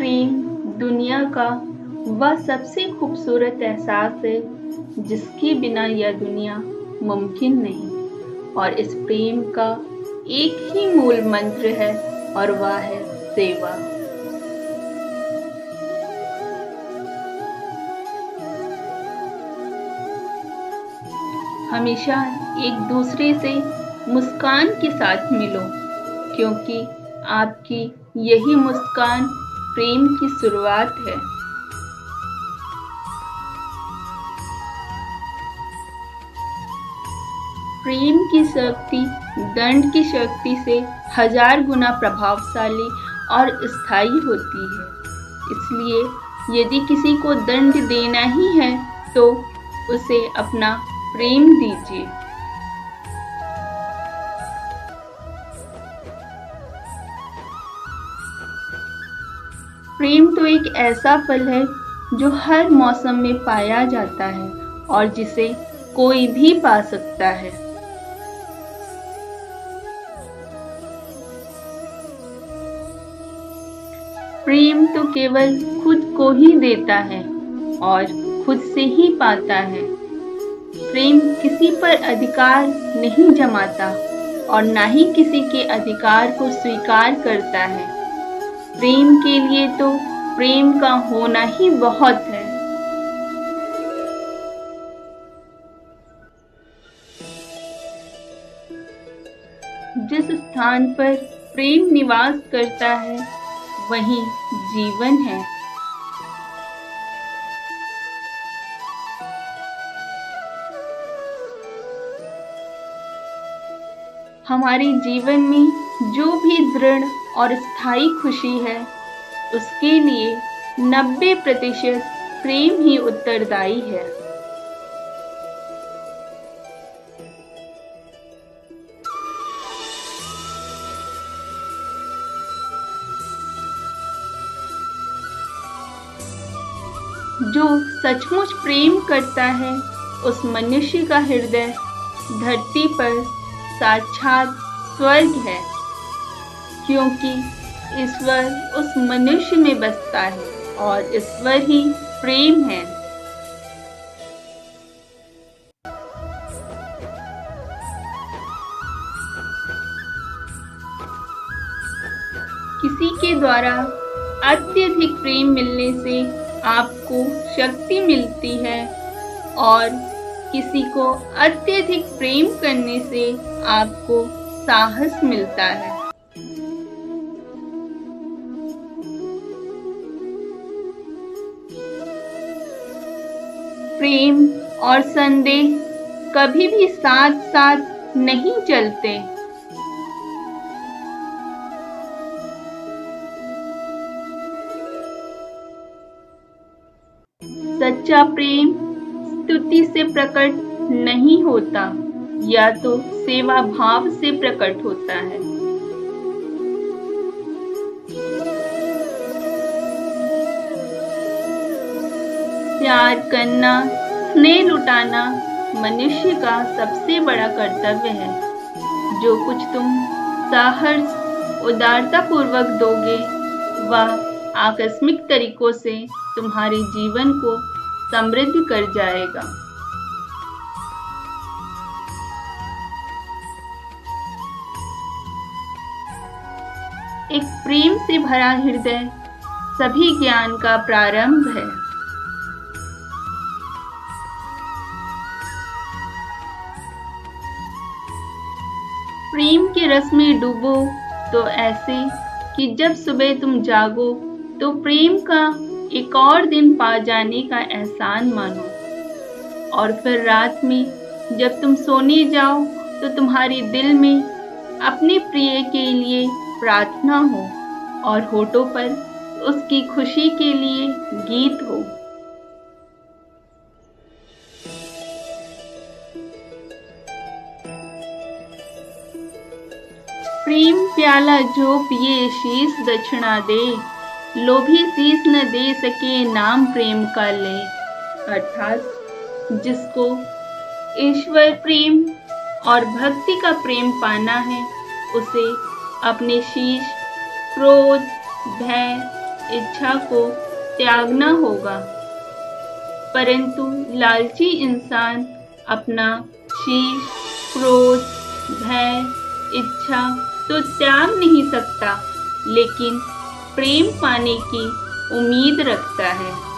प्रेम दुनिया का वह सबसे खूबसूरत एहसास है जिसके बिना यह दुनिया मुमकिन नहीं। और इस प्रेम का एक ही मूल मंत्र है और वह है सेवा। हमेशा एक दूसरे से मुस्कान के साथ मिलो, क्योंकि आपकी यही मुस्कान प्रेम की शुरुआत है। प्रेम की शक्ति दंड की शक्ति से 1000 गुना प्रभावशाली और स्थायी होती है। इसलिए यदि किसी को दंड देना ही है तो उसे अपना प्रेम दीजिए। प्रेम तो एक ऐसा फल है जो हर मौसम में पाया जाता है और जिसे कोई भी पा सकता है। प्रेम तो केवल खुद को ही देता है और खुद से ही पाता है। प्रेम किसी पर अधिकार नहीं जमाता और ना ही किसी के अधिकार को स्वीकार करता है। प्रेम के लिए तो प्रेम का होना ही बहुत है। जिस स्थान पर प्रेम निवास करता है वहीं जीवन है। हमारे जीवन में जो भी दृढ़ और स्थायी खुशी है उसके लिए 90% प्रेम ही उत्तरदायी है। जो सचमुच प्रेम करता है उस मनुष्य का हृदय धरती पर साक्षात स्वर्ग है, क्योंकि ईश्वर उस मनुष्य में बसता है और ईश्वर ही प्रेम है। किसी के द्वारा अत्यधिक प्रेम मिलने से आपको शक्ति मिलती है और किसी को अत्यधिक प्रेम करने से आपको साहस मिलता है। प्रेम और संदेह कभी भी साथ साथ नहीं चलते। सच्चा प्रेम स्तुति से प्रकट नहीं होता, या तो सेवा भाव से प्रकट होता है। प्यार करना, स्नेह लुटाना मनुष्य का सबसे बड़ा कर्तव्य है। जो कुछ तुम सहर्ष उदारता पूर्वक दोगे वह आकस्मिक तरीकों से तुम्हारे जीवन को समृद्ध कर जाएगा। एक प्रेम से भरा हृदय सभी ज्ञान का प्रारंभ है। प्रेम के रस में डूबो तो ऐसे कि जब सुबह तुम जागो तो प्रेम का एक और दिन पा जाने का एहसान मानो, और फिर रात में जब तुम सोने जाओ तो तुम्हारे दिल में अपने प्रिय के लिए प्रार्थना हो और होठों पर उसकी खुशी के लिए गीत हो। प्रेम प्याला जो पिए शीश दक्षिणा दे, लोभी शीश न दे सके नाम प्रेम का ले। अर्थात जिसको ईश्वर प्रेम और भक्ति का प्रेम पाना है उसे अपने शीश, क्रोध, भय, इच्छा को त्यागना होगा। परंतु लालची इंसान अपना शील, क्रोध, भय, इच्छा तो त्याग नहीं सकता, लेकिन प्रेम पाने की उम्मीद रखता है।